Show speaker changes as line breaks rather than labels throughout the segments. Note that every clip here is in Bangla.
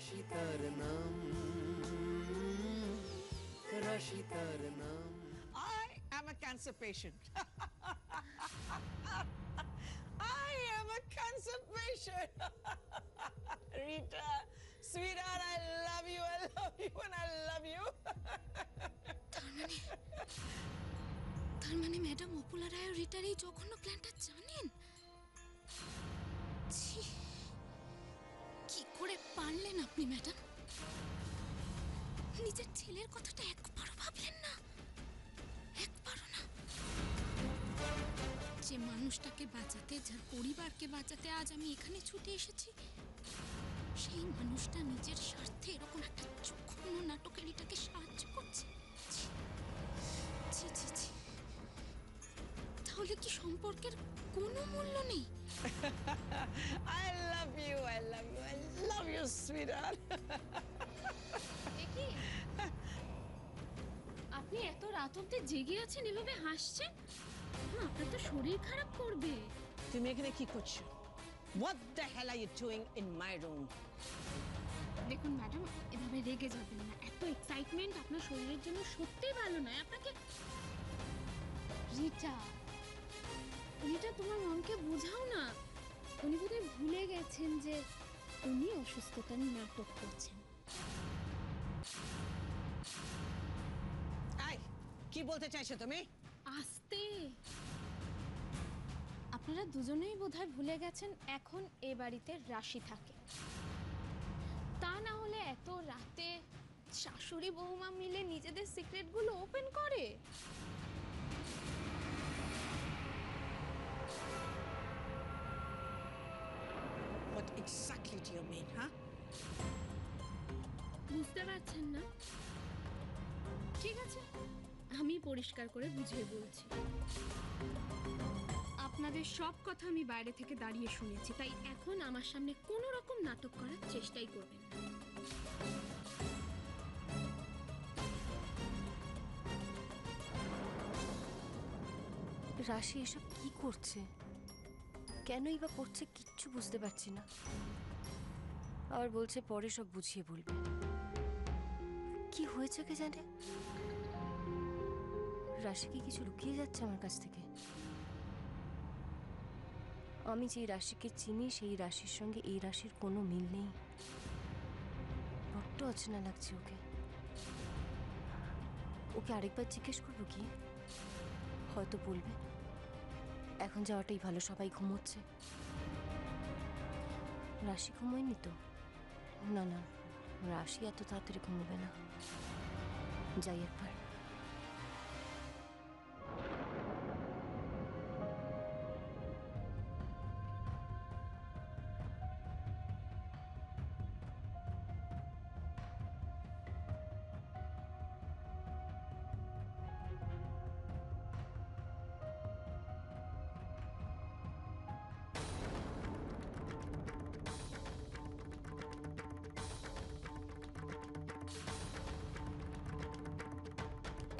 রাশিতার নাম, রাশিতার নাম।
I am a cancer patient. I am a cancer patient. Rita, sweetheart, I love you, and I love you.
তার মানে ম্যাডাম অপুলা রায় রিটার এই জঘন্য প্ল্যানটা জানেন? ছি, কি করে পারলেন আপনি ম্যাডাম? নিজের ছেলের কথাটা একবারও ভাবলেন না? একবারও না? যে মানুষটাকে বাঁচাতে, যার পরিবারকে বাঁচাতে আজ আমি এখানে ছুটে এসেছি, সেই মানুষটা নিজের স্বার্থে এরকম একটা জঘন্য নাটকে রিটাকে সাহায্য করছে। ছি ছি ছি, তাহলে কি সম্পর্কের কোনো মূল্য নেই?
I love you, I love you, I love you, sweetheart.
কি আপনি এত রাত অবধি জেগে আছেন, এভাবে হাসছেন? আপনার তো শরীর খারাপ করবে।
তুমি এখানে কি করছো? What the hell are you doing in my room?
দেখুন ম্যাডাম, এভাবে রেগে যাবেন না। এত এক্সাইটমেন্ট আপনার শরীরের জন্য সত্যিই ভালো নয়। আপনাকে রিটা, রিটা তোমার মনকে বোঝাও না। উনি বোধহয় ভুলে গেছেন যে উনি অসুস্থতার নাটক করছেন।
আই, কি বলতে চাইছো তুমি?
আস্তে, আপনারা দুজনেই বোধহয় ভুলে গেছেন এখন এ বাড়িতে রাশি থাকে। তা না হলে এত রাতে শাশুড়ি বৌমা মিলে নিজেদের সিক্রেটগুলো ওপেন করে?
What exactly do you mean, huh?
বুঝতে পারছেন না? ঠিক আছে, আমি পরিষ্কার করে বুঝিয়ে বলছি। আপনাদের সব কথা আমি বাইরে থেকে দাঁড়িয়ে শুনেছি, তাই এখন আমার সামনে কোনো রকম নাটক করার চেষ্টাই করবেন না।
রাশি এসব কি করছে, কেনই বা করছে, কিচ্ছু বুঝতে পারছি না। আর বলছে পরে সব বুঝিয়ে বলবে। কি হয়েছে কে জানে? রাশি কি কিছু লুকিয়ে যাচ্ছে আমার কাছ থেকে? আমি যে রাশিকে চিনি সেই রাশির সঙ্গে এই রাশির কোনো মিল নেই। বড্ড অচেনা লাগছে ওকে। ওকে আরেকবার জিজ্ঞেস করবো কি? হয়তো বলবে এখন যাওয়াটাই ভালো, সবাই ঘুমোচ্ছে। রাশি ঘুমোয়নি তো? না না, রাশি এত তাড়াতাড়ি ঘুমোবে না। যাই একবার।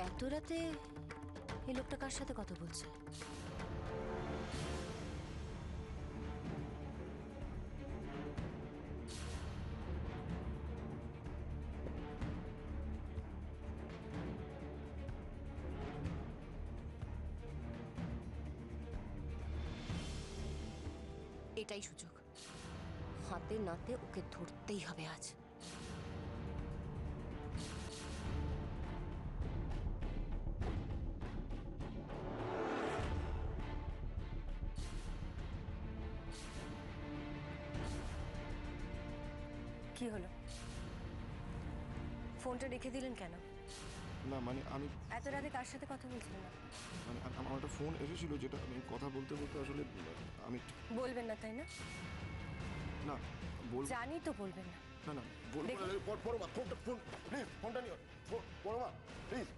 এত রাতে এই লোকটা কার সাথে কথা বলছে? এটাই সুযোগ, হাতে নাতে ওকে ধরতেই হবে আজ। কি হলো, ফোনটা রেখে দিলেন কেন?
না মানে আমি
এত রাতে কার সাথে কথা বলছিলেন?
মানে আমার একটা ফোন এসেছিল, যেটা আমি কথা বলতে বলতে আসলে আমি
বলবেন না তাই না?
না বলবো।
জানি তো বলবেন না।
না না বলবো না। পরমা ফোনটা প্লিজ, ফোনটা নিও। পরমা প্লিজ।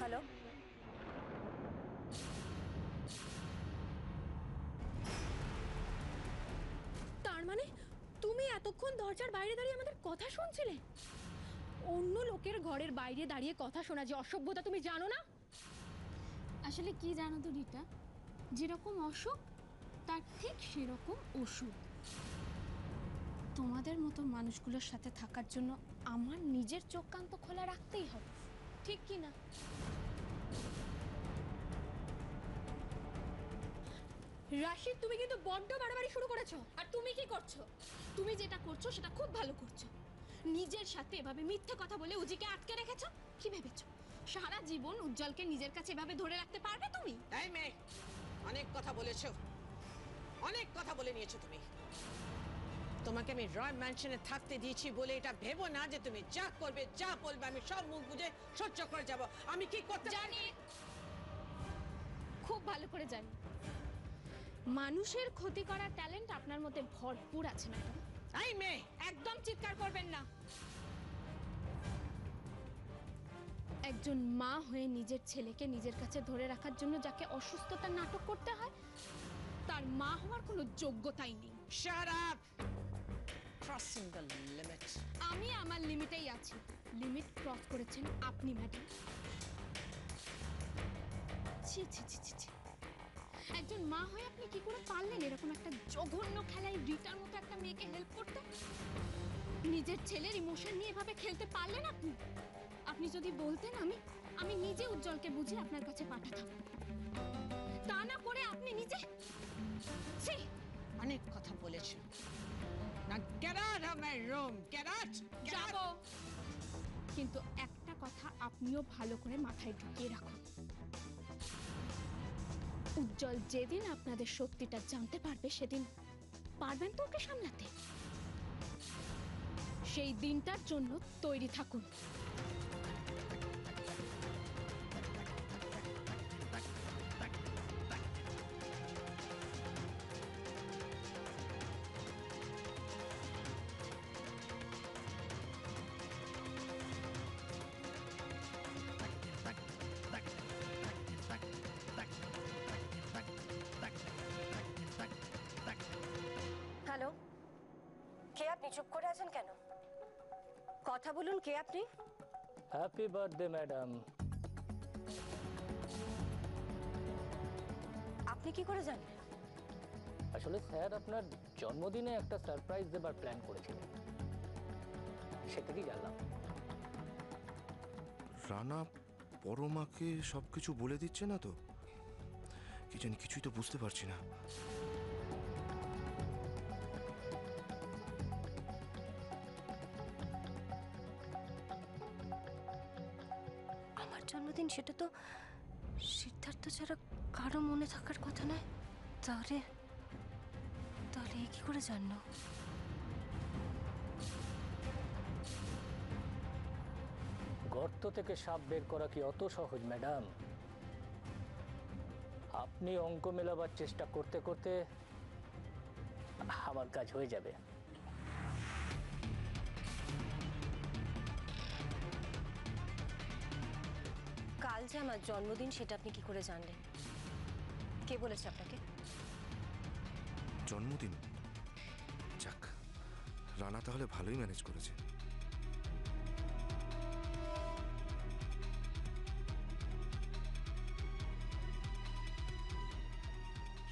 হ্যালো,
তার মানে তুমি এতক্ষণ দরজার বাইরে দাঁড়িয়ে আমাদের কথা শুনছিলে? অন্য লোকের ঘরের বাইরে দাঁড়িয়ে কথা শোনা যে অসভ্যতা তুমি জানো না? আসলে কি জানো তো রিটা, যেরকম অসুখ তার ঠিক সেরকম ওষুধ। তোমাদের মতো মানুষগুলোর সাথে থাকার জন্য আমার নিজের চোখ কান তো খোলা রাখতেই হবে, ঠিক কি না? রাশিদ, তুমি কিন্তু বড্ড বাড়াবাড়ি শুরু করেছো। আর তুমি কি করছো? তুমি যেটা করছো সেটা খুব ভালো করছো। নিজের সাথে এভাবে মিথ্যে কথা বলে উজিকে আটকে রেখেছো। কি ভেবেছো সারা জীবন উজ্জ্বলকে নিজের কাছে এভাবে ধরে রাখতে পারবে তুমি?
এই মেয়ে, অনেক কথা বলেছো, অনেক কথা বলে নিয়েছো তুমি। তোমাকে আমি রয় ম্যানশনে থাকতে দিয়েছি বলে এটা ভেবো না যে তুমি যা করবে যা বলবে আমি সব মুখ বুঝে সহ্য করে যাব। আমি কি করতে
জানি, খুব ভালো করে জানি। মানুষের ক্ষতি করার ট্যালেন্ট আপনার মধ্যে ভরপুর আছে ম্যাডাম।
এই মেয়ে,
একদম চিৎকার করবেন না। একজন মা হয়ে নিজের ছেলেকে নিজের কাছে ধরে রাখার জন্য যাকে অসুস্থতার নাটক করতে হয়, তার মা হওয়ার কোনো যোগ্যতাই নেই।
Shut up, crossing the limit.
আমি আমার লিমিটেই আছি। লিমিট ক্রস করেছেন আপনি ম্যাডাম। ছি ছি ছি ছি ছি। একজন মা হয়ে আপনি কি করে পারলেন এরকম একটা জঘন্য খেলায় রিটার মতো একটা মেয়েকে হেল্প করতে? নিজের ছেলের ইমোশন নিয়ে এভাবে খেলতে পারলেন আপনি? আপনি যদি বলতেন আমি নিজে উজ্জ্বলকে বুঝিয়ে আপনার কাছে পাঠাতাম, তা না করে আপনি নিজে। ছি,
অনেক কথা বলেছো না। Get out of my room, get out.
যাবো, কিন্তু একটা কথা আপনিও ভালো করে মাথায় ঢুকিয়ে রাখুন। উজ্জ্বল যেদিন আপনাদের সত্যিটা জানতে পারবে সেদিন পারবেন তো ওকে সামলাতে? সেই দিনটার জন্য তৈরি থাকুন।
হ্যালো, কে আপনি? চুপ করে আছেন কেন? কথা বলুন, কে আপনি?
Happy birthday madam.
আপনি কি করে জানেন?
আসলে স্যার আপনার জন্মদিনে একটা সারপ্রাইজ দেবার প্ল্যান করেছিলেন, সেটা কি জানলাম।
রানা পরমাকে সবকিছু বলে দিচ্ছে না তো? কি জানি, কিছুই তো বুঝতে পারছি না।
আমার জন্মদিন, সেটা তো সিদ্ধার্থ ছাড়া কারো মনে থাকার কথা নয়। তাহলে তাহলে এ কি করে জানলো?
গর্ত থেকে সাপ বের করা কি অত সহজ ম্যাডাম? আপনি অঙ্ক মেলাবার চেষ্টা করতে করতে আমার কাজ হয়ে যাবে।
কাল যে আমার জন্মদিন, সেটা আপনি কি করে জানলেন? কে বলেছে আপনাকে?
জন্মদিন? যাক, রানা তাহলে ভালোই ম্যানেজ করেছে।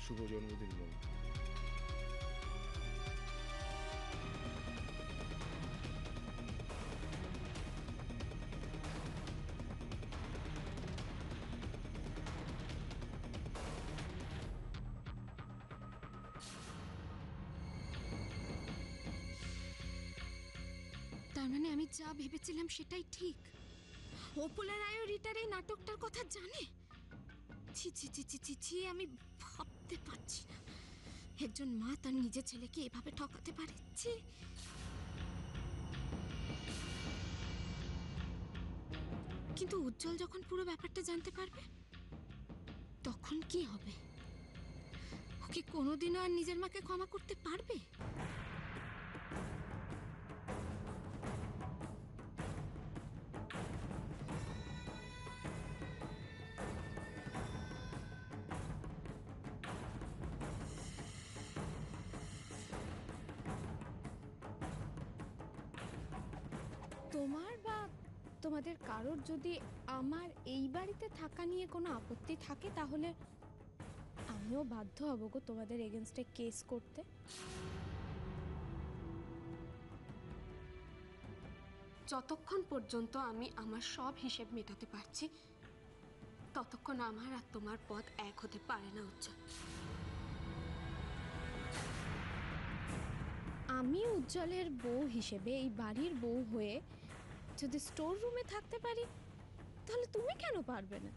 শুভ জন্মদিন মা।
তার মানে আমি যা ভেবেছিলাম সেটাই ঠিক। অপুলা রায় রিটার এই নাটকটার কথা জানে? ছি ছি ছি ছি ছি ছি, আমি ভাবতে পারছি না একজন মা তার নিজের ছেলেকে এভাবে ঠকাতে পারে। ছি। কিন্তু উজ্জ্বল যখন পুরো ব্যাপারটা জানতে পারবে তখন কি হবে? ও কি কোনোদিনও আর নিজের মাকে ক্ষমা করতে পারবে? তোমার বা তোমাদের কারোর যদি আমার এই বাড়িতে থাকা নিয়ে কোনো আপত্তি থাকে তাহলে
আমিও বাধ্য হব গো তোমাদের এগেনস্টে কেস করতে। যতক্ষণ পর্যন্ত আমি আমার সব হিসেব মেটাতে পারছি ততক্ষণ আমার আর তোমার পথ এক হতে পারে না উজ্জ্বল। আমি উজ্জ্বলের বউ হিসেবে এই বাড়ির বউ হয়ে যদি স্টোর রুমে থাকতে পারি তাহলে তুমি কেন পারবে না?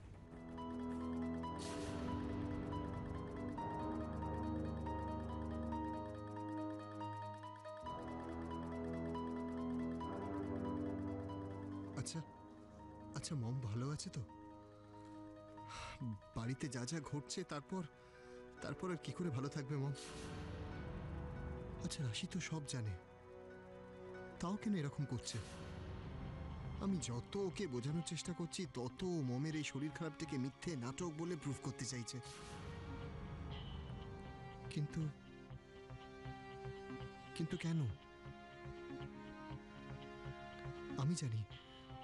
আচ্ছা আচ্ছা মম ভালো আছে তো? বাড়িতে যা যা ঘটছে তারপর তারপর আর কি করে ভালো থাকবে মম? আচ্ছা রাশি তো সব জানে, তাও কেন এরকম করছে? আমি যত ওকে বোঝানোর চেষ্টা করছি তত মমের এই শরীর খারাপটাকে মিথ্যে নাটক বলে প্রুফ করতে চাইছে। কিন্তু কিন্তু কেন?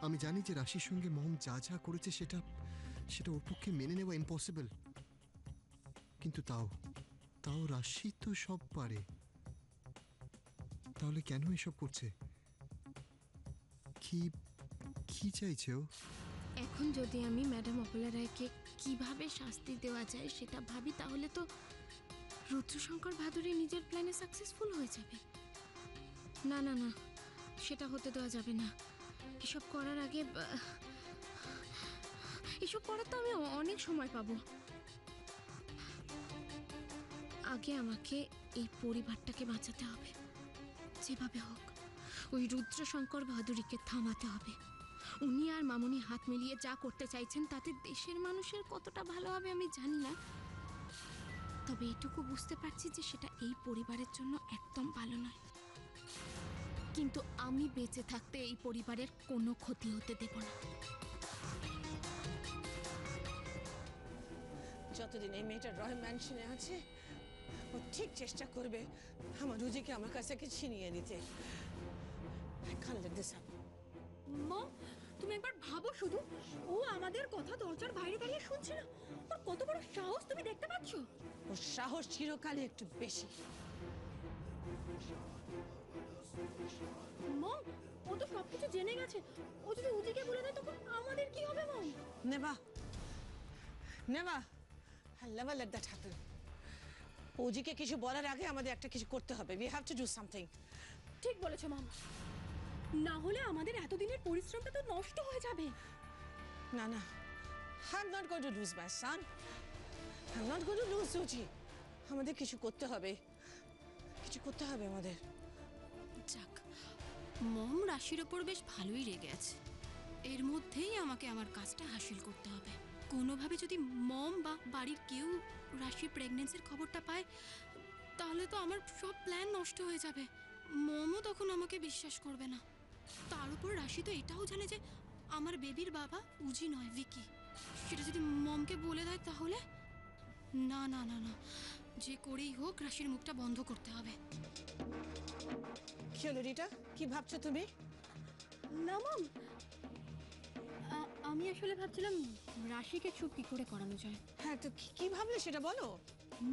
আমি জানি যে রাশির সঙ্গে মম যা যা করেছে সেটা সেটা ওর পক্ষে মেনে নেওয়া ইম্পসিবল। কিন্তু তাও রাশি তো সব পারে, তাহলে কেন এসব করছে? কি কি চাইছে ও?
এখন যদি আমি ম্যাডাম অপলা রায়কে কিভাবে শাস্তি দেওয়া যায় সেটা ভাবি তাহলে তো রুদ্রশঙ্কর ভাদুরী নিজের প্ল্যানে সাকসেসফুল হয়ে যাবে। না না না, সেটা হতে দেওয়া যাবে না। এসব করার আগে এসব করার তো আমি অনেক সময় পাবো। আগে আমাকে এই পরিবারটাকে বাঁচাতে হবে, যেভাবে হোক ওই রুদ্রশঙ্কর ভাদুরীকে থামাতে হবে। উনি আর মামুনি হাত মিলিয়ে যা করতে চাইছেন তাতে দেশের মানুষের কতটা ভালো হবে আমি জানি না, তবে এটুকু বুঝতে পারছি যে সেটা এই পরিবারের জন্য একদম ভালো নয়। কিন্তু আমি বেঁচে থাকতে এই পরিবারের কোনো ক্ষতি হতে দেব না।
যতদিন এই মেয়েটা রয় ম্যানশনে আছে ও ঠিক চেষ্টা করবে আমার রুজিকে আমার কাছ থেকে ছিনিয়ে নিতে। I can't let this happen.
মা তুমি একবার ভাবো শুধু, ও আমাদের কথা দরজার বাইরে দাঁড়িয়ে শুনছে না? ওর কত বড় সাহস তুমি দেখতে পাচ্ছ?
ওর সাহস চিরকালই একটু বেশি।
মম ও তো সবকিছু জেনে গেছে, ও যদি উজিকে বলে দেয় তখন আমাদের কি হবে মম?
Never. I'll never let that happen. ওজিকে কিছু বলার আগে আমাদের একটা কিছু করতে হবে। We have to do something.
ঠিক বলেছো মম, না হলে আমাদের এতদিনের পরিশ্রমটা তো নষ্ট হয়ে যাবে।
না I'm not going to lose my son. I'm not going to lose Suji. আমাদের কিছু করতে হবে আমাদের।
যাক, মম রাশির ওপর বেশ ভালোই রেগে আছে। এর মধ্যেই আমাকে আমার কাজটা হাসিল করতে হবে। কোনোভাবে যদি মম বা বাড়ির কেউ রাশির প্রেগনেন্সির খবরটা পায় তাহলে তো আমার সব প্ল্যান নষ্ট হয়ে যাবে। মমও তখন আমাকে বিশ্বাস করবে না। তার উপর রাশি তো এটাও জানে যে আমার বেবির বাবা উজি নয়, ভিকি। সেটা যদি মমকে বলে দেয় তাহলে না না না না, যে করেই হোক রাশির মুখটা বন্ধ করতে হবে।
কি হলো রিটা, কি ভাবছো তুমি?
না মম, আমি আসলে ভাবছিলাম রাশিকে চুপ কি করে করানো যায়।
হ্যাঁ, তো কি ভাবলে সেটা বলো।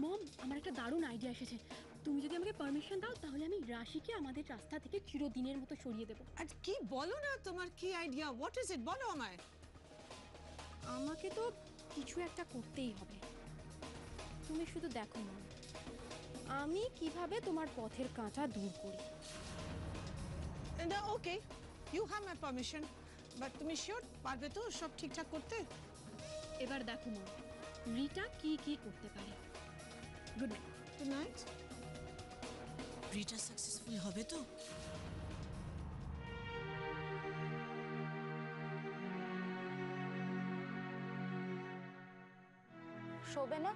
মম আমার একটা দারুণ আইডিয়া এসেছে। তুমি যদি আমাকে পারমিশন দাও তাহলে আমি রাশিকে আমাদের রাস্তা থেকে চিরদিনের মতো সরিয়ে দেবো।
আর কি বলো না, তোমার কি আইডিয়া? হোয়াট ইজ ইট, বলো আমায়।
আমাকে তো কিছু একটা করতেই হবে। তুমি শুধু দেখো না আমি কিভাবে তোমার পথের কাঁটা দূর করি।
Okay, you have my permission, but তুমি শিওর পারবে তো সব ঠিকঠাক করতে?
এবার দেখো মা, রিটা কি কি করতে পারে। Good night.
Good night. Rita successful হবে তো?
শোবে না?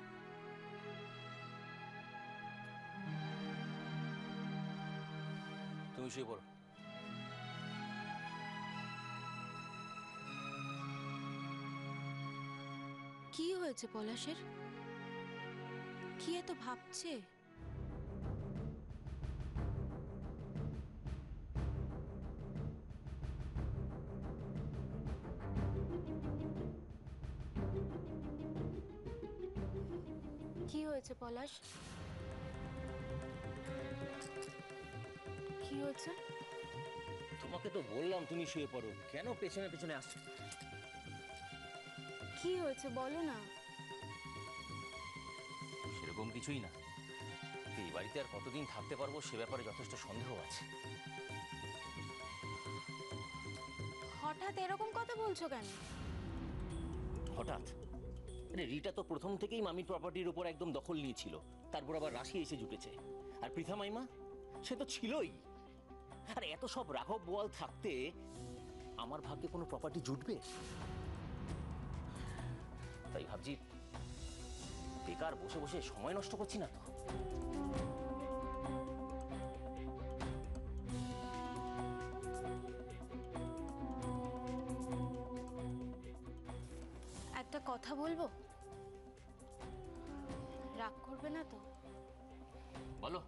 তুমি শুয়ে পড়ো।
কি হয়েছে পলাশের? কি এত ভাবছে? কি হয়েছে পলাশ? কি হয়েছে?
তোমাকে তো বললাম তুমি শুয়ে পড়ো, কেন পেছনে পেছনে আসছো?
কি হয়েছে বলো না।
সেরকম কিছুই না, এই বাড়িতে আর কতদিন থাকতে পারবো সে ব্যাপারে যথেষ্ট সন্দেহ আছে।
হঠাৎ এরকম কথা বলছো কেন?
হঠাৎ? আরে রিটা তো প্রথম থেকেই মামির প্রপার্টির উপর একদম দখল নিয়েছিল, তারপর আবার রাশি এসে জুটেছে। আর পৃথা মাইমা, সে তো ছিলই। আর এত সব রাঘব বোয়াল থাকতে আমার ভাগ্যে কোনো প্রপার্টি জুটবে? তাই ভাবছি বেকার বসে বসে সময় নষ্ট করছি না তো।
একটা কথা বলবো, রাগ করবে না তো?
বলো।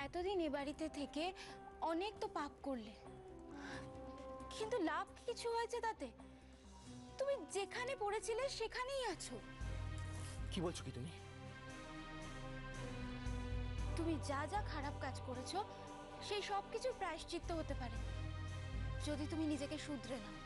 এতদিন এ বাড়িতে থেকে অনেক তো পাপ করলে, কিন্তু লাভ কিছু হয়েছে তাতে? তুমি যেখানে পড়েছিলে সেখানেই আছো।
কি বলছো কি তুমি?
তুমি যা যা খারাপ কাজ করেছো সেই সব কিছুর প্রায়শ্চিত্ত হতে পারে যদি তুমি নিজেকে শুধরে নাও।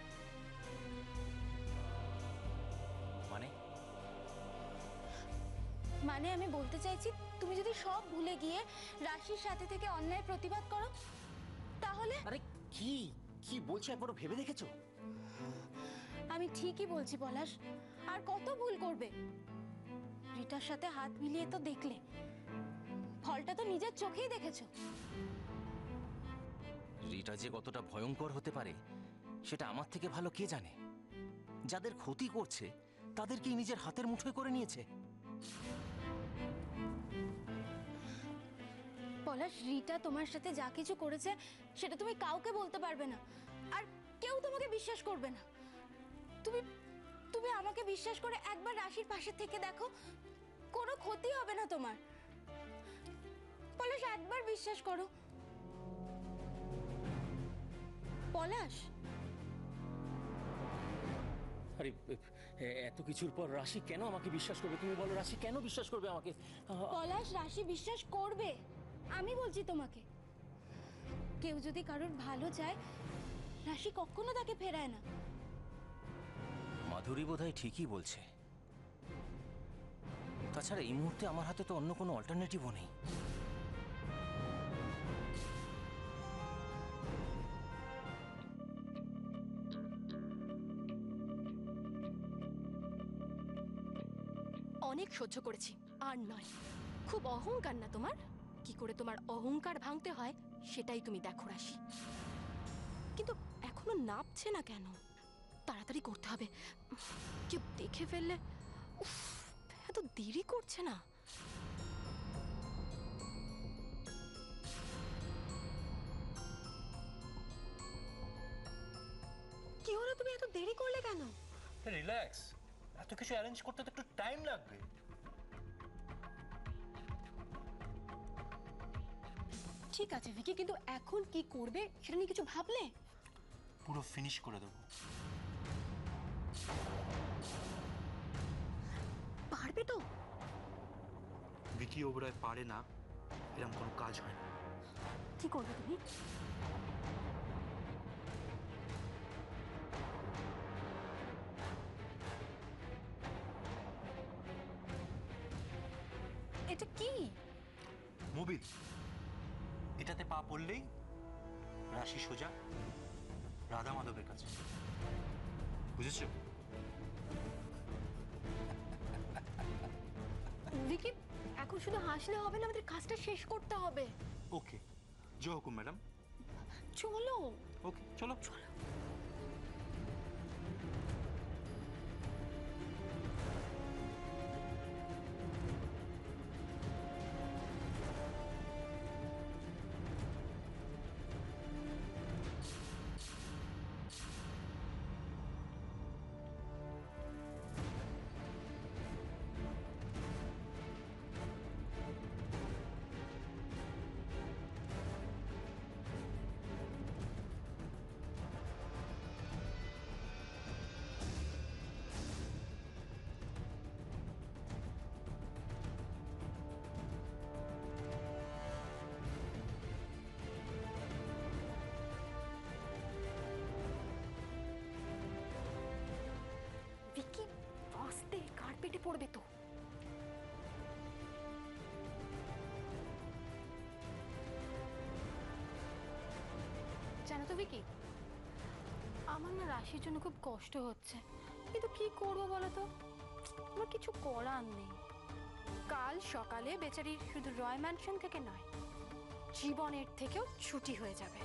মানে আমি বলতে চাইছি, তুমি যদি সব ভুলে গিয়ে রাশির সাথে থেকে অন্যায় প্রতিবাদ করো তাহলে।
আরে কি কি বলছো, একবার ভেবে দেখেছো?
আমি ঠিকই বলছি পলাশ। আর কত ভুল করবে? রিটার সাথে হাত মিলিয়ে তো দেখলে, ফলটা তো নিজের চোখেই দেখেছো।
রিটা যে কতটা ভয়ঙ্কর হতে পারে সেটা আমার থেকে ভালো কে জানে? যাদের ক্ষতি করছে তাদেরকেই নিজের হাতের মুঠোয় করে নিয়েছে।
পলাশ, রিটা তোমার সাথে যা কিছু করেছে সেটা তুমি কাউকে বলতে পারবে না, আর কেউ তোমাকে বিশ্বাস করবে না। তুমি তুমি আমাকে বিশ্বাস করে একবার রাশির পাশে থেকে দেখো, কোনো ক্ষতি হবে না তোমার। পলাশ, একবার বিশ্বাস করো। পলাশ,
আরে এত কিছুর পর রাশি কেন আমাকে বিশ্বাস করবে? তুমি বলো, রাশি কেন বিশ্বাস করবে আমাকে?
পলাশ, রাশি বিশ্বাস করবে, আমি বলছি তোমাকে। কেউ যদি কারোর ভালো চায়, রাশি কখনো তাকে ফেরায় না।
মাধুরী বোধহয় ঠিকই বলছে। তাছাড়া এই মুহূর্তে আমার হাতে তো অন্য কোনো অল্টারনেটিভও নেই।
অনেক সহ্য করেছি, আর নয়। খুব অহংকার না তোমার? কি করে তোমার অহংকার ভাঙতে হয় সেটাই তুমি দেখো রাশি। কিন্তু এখনো নাপছে না কেন? তাড়াতাড়ি করতে হবে, কেউ দেখে ফেললে। উফ, এত দেরি করছে না? কি হলো, তুমি এত দেরি করলে কেন?
রিল্যাক্স, এত কিছু অ্যারেঞ্জ করতে তো একটু টাইম লাগবে।
ঠিক আছে ভিকি, কিন্তু এখন কি করবে সেটা নিয়ে কিছু ভাবলে?
পুরো ফিনিশ করে দেবো।
পারবে তো?
ভিকি ওবরায় পারে না এরকম কোনো কাজ হয় না।
কি করবে তুমি? এটা কি?
মোবিল, এটাতে পা পড়লেই রাশি সোজা রাধা মাধবের কাছে। বুঝেছো?
ভিকি, এখন শুধু হাসলে হবে না, আমাদের কাজটা শেষ করতে হবে।
ওকে, জয় হুকুম ম্যাডাম।
চলো।
ওকে, চলো।
পড়বে তো। জানো তো ভিকি, আমার না রাশির জন্য খুব কষ্ট হচ্ছে, কিন্তু কি করবো বলো তো, আমার কিছু করার নেই। কাল সকালে বেচারির শুধু রয় ম্যানশন থেকে নয়, জীবনের থেকেও ছুটি হয়ে যাবে।